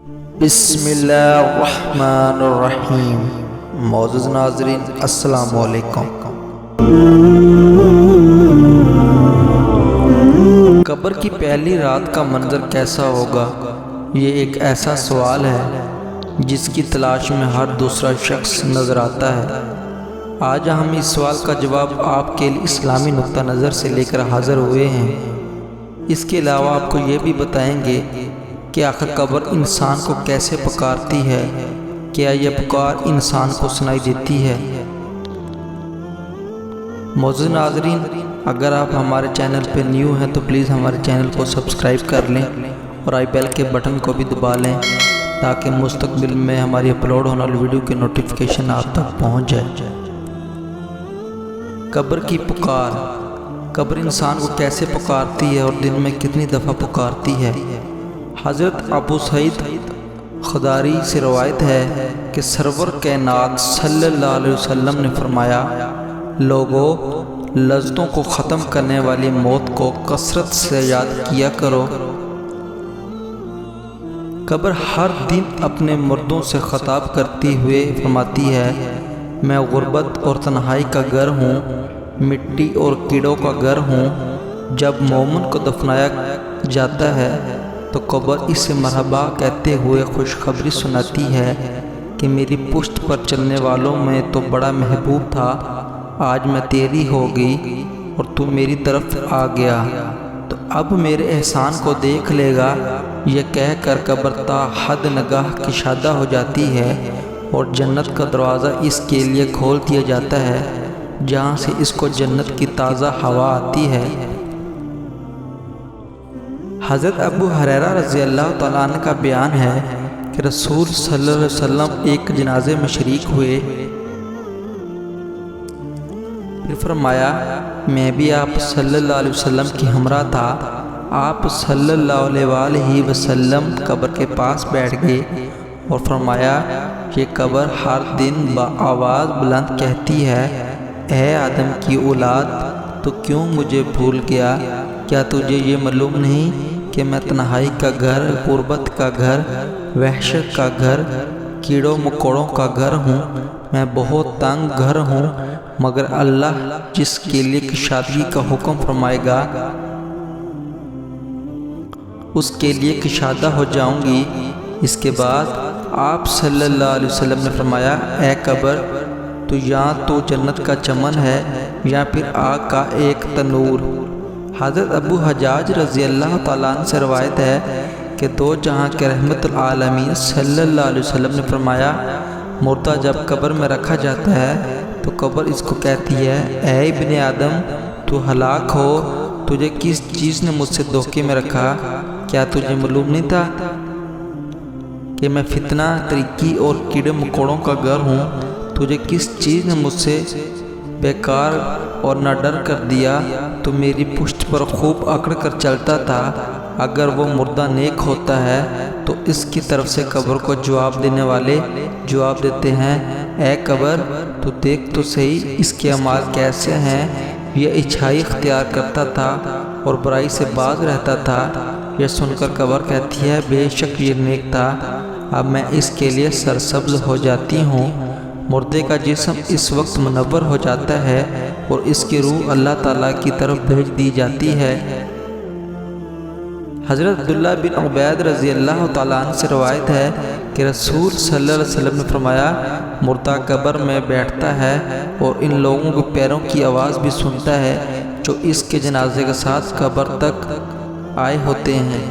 بسم اللہ الرحمن الرحیم۔ معزز ناظرین السلام علیکم۔ قبر کی پہلی رات کا منظر کیسا ہوگا؟ یہ ایک ایسا سوال ہے جس کی تلاش میں ہر دوسرا شخص نظر آتا ہے۔ آج ہم اس سوال کا جواب آپ کے لیے اسلامی نقطہ نظر سے لے کر حاضر ہوئے ہیں۔ اس کے علاوہ آپ کو یہ بھی بتائیں گے کہ آخر قبر انسان کو کیسے پکارتی ہے، کیا یہ پکار انسان کو سنائی دیتی ہے؟ معزز ناظرین، اگر آپ ہمارے چینل پہ نیو ہیں تو پلیز ہمارے چینل کو سبسکرائب کر لیں اور آئی بیل کے بٹن کو بھی دبا لیں تاکہ مستقبل میں ہماری اپلوڈ ہونے والی ویڈیو کی نوٹیفیکیشن آپ تک پہنچ جائے۔ قبر کی پکار۔ قبر انسان کو کیسے پکارتی ہے اور دن میں کتنی دفعہ پکارتی ہے؟ حضرت ابو سعید خدری سے روایت ہے کہ سرور کائنات صلی اللہ علیہ وسلم نے فرمایا، لوگوں، لذتوں کو ختم کرنے والی موت کو کثرت سے یاد کیا کرو۔ قبر ہر دن اپنے مردوں سے خطاب کرتی ہوئے فرماتی ہے، میں غربت اور تنہائی کا گھر ہوں، مٹی اور کیڑوں کا گھر ہوں۔ جب مومن کو دفنایا جاتا ہے تو قبر اسے مرحبا کہتے ہوئے خوشخبری سناتی ہے کہ میری پشت پر چلنے والوں میں تو بڑا محبوب تھا، آج میں تیری ہو گئی اور تو میری طرف آ گیا، تو اب میرے احسان کو دیکھ لے گا۔ یہ کہہ کر قبر تا حد نگاہ کشادہ ہو جاتی ہے اور جنت کا دروازہ اس کے لیے کھول دیا جاتا ہے، جہاں سے اس کو جنت کی تازہ ہوا آتی ہے۔ حضرت ابو ہریرہ رضی اللہ تعالیٰ عنہ کا بیان ہے کہ رسول صلی اللہ علیہ وسلم ایک جنازے میں شریک ہوئے، پھر فرمایا، میں بھی آپ صلی اللہ علیہ وسلم کی ہمراہ تھا۔ آپ صلی اللہ علیہ وسلم قبر کے پاس بیٹھ گئے اور فرمایا، یہ قبر ہر دن بآواز بلند کہتی ہے، اے آدم کی اولاد، تو کیوں مجھے بھول گیا؟ کیا تجھے یہ معلوم نہیں کہ میں تنہائی کا گھر، غربت کا گھر، وحشت کا گھر، کیڑوں مکوڑوں کا گھر ہوں؟ میں بہت تنگ گھر ہوں، مگر اللہ جس کے لیے کشادگی کا حکم فرمائے گا اس کے لیے کشادہ ہو جاؤں گی۔ اس کے بعد آپ صلی اللہ علیہ وسلم نے فرمایا، اے قبر، تو یا تو جنت کا چمن ہے یا پھر آگ کا ایک تنور۔ حضرت ابو حجاج رضی اللہ تعالیٰ عنہ سے روایت ہے کہ دو جہاں کے رحمت العالمین صلی اللہ علیہ وسلم نے فرمایا، مردہ جب قبر میں رکھا جاتا ہے تو قبر اس کو کہتی ہے، اے ابن آدم، تو ہلاک ہو، تجھے کس چیز نے مجھ سے دھوکے میں رکھا؟ کیا تجھے معلوم نہیں تھا کہ میں فتنہ، ترقی اور کیڑے مکوڑوں کا گھر ہوں؟ تجھے کس چیز نے مجھ سے بیکار اور نہ ڈر کر دیا؟ تو میری پشت پر خوب اکڑ کر چلتا تھا۔ اگر وہ مردہ نیک ہوتا ہے تو اس کی طرف سے قبر کو جواب دینے والے جواب دیتے ہیں، اے قبر، تو دیکھ تو صحیح اس کے اعمال کیسے ہیں۔ یہ اچھائی اختیار کرتا تھا اور برائی سے باز رہتا تھا۔ یہ سن کر قبر کہتی ہے، بے شک یہ نیک تھا، اب میں اس کے لیے سرسبز ہو جاتی ہوں۔ مردے کا جسم اس وقت منور ہو جاتا ہے اور اس کی روح اللہ تعالیٰ کی طرف بھیج دی جاتی ہے۔ حضرت عبداللہ بن عبید رضی اللہ تعالیٰ عنہ سے روایت ہے کہ رسول صلی اللہ علیہ وسلم نے فرمایا، مردہ قبر میں بیٹھتا ہے اور ان لوگوں کے پیروں کی آواز بھی سنتا ہے جو اس کے جنازے کے ساتھ قبر تک آئے ہوتے ہیں۔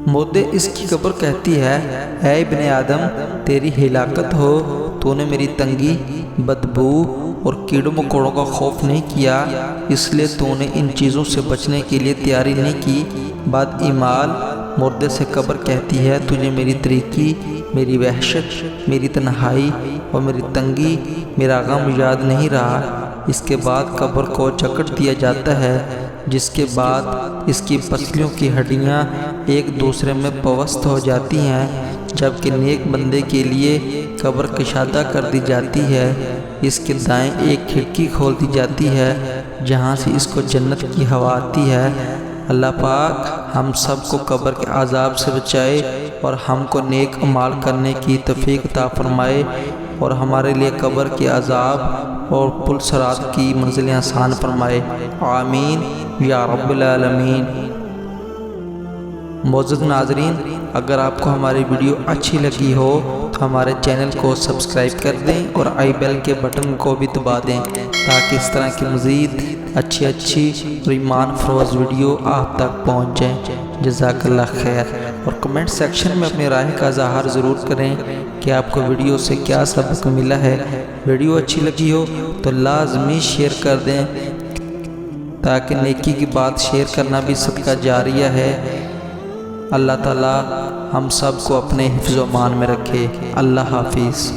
مردے اس کی قبر کہتی ہے، اے ابن آدم، تیری ہلاکت ہو، تو نے میری تنگی، بدبو اور کیڑوں مکوڑوں کا خوف نہیں کیا، اس لیے تو نے ان چیزوں سے بچنے کے لیے تیاری نہیں کی۔ بعد ایمال مردے سے قبر کہتی ہے، تجھے میری تریکی، میری وحشت، میری تنہائی اور میری تنگی، میرا غم یاد نہیں رہا۔ اس کے بعد قبر کو جکڑ دیا جاتا ہے، جس کے بعد اس کی پسلیوں کی ہڈیاں ایک دوسرے میں پیوست ہو جاتی ہیں، جبکہ نیک بندے کے لیے قبر کشادہ کر دی جاتی ہے۔ اس کے دائیں ایک کھڑکی کھول دی جاتی ہے جہاں سے اس کو جنت کی ہوا آتی ہے۔ اللہ پاک ہم سب کو قبر کے عذاب سے بچائے اور ہم کو نیک اعمال کرنے کی توفیق عطا فرمائے اور ہمارے لیے قبر کے عذاب اور پل صراط کی منزلیں آسان فرمائے، آمین یا رب العالمین۔ معزز ناظرین، اگر آپ کو ہماری ویڈیو اچھی لگی ہو تو ہمارے چینل کو سبسکرائب کر دیں اور آئی بیل کے بٹن کو بھی دبا دیں تاکہ اس طرح کی مزید اچھی اور ایمان فروز ویڈیو آپ تک پہنچ جائیں۔ جزاک اللہ خیر، اور کمنٹ سیکشن میں اپنی رائے کا اظہار ضرور کریں کہ آپ کو ویڈیو سے کیا سبق ملا ہے۔ ویڈیو اچھی لگی ہو تو لازمی شیئر کر دیں تاکہ نیکی کی بات شیئر کرنا بھی صدقہ جاریہ ہے۔ اللہ تعالی ہم سب کو اپنے حفظ و امان میں رکھے۔ اللہ حافظ۔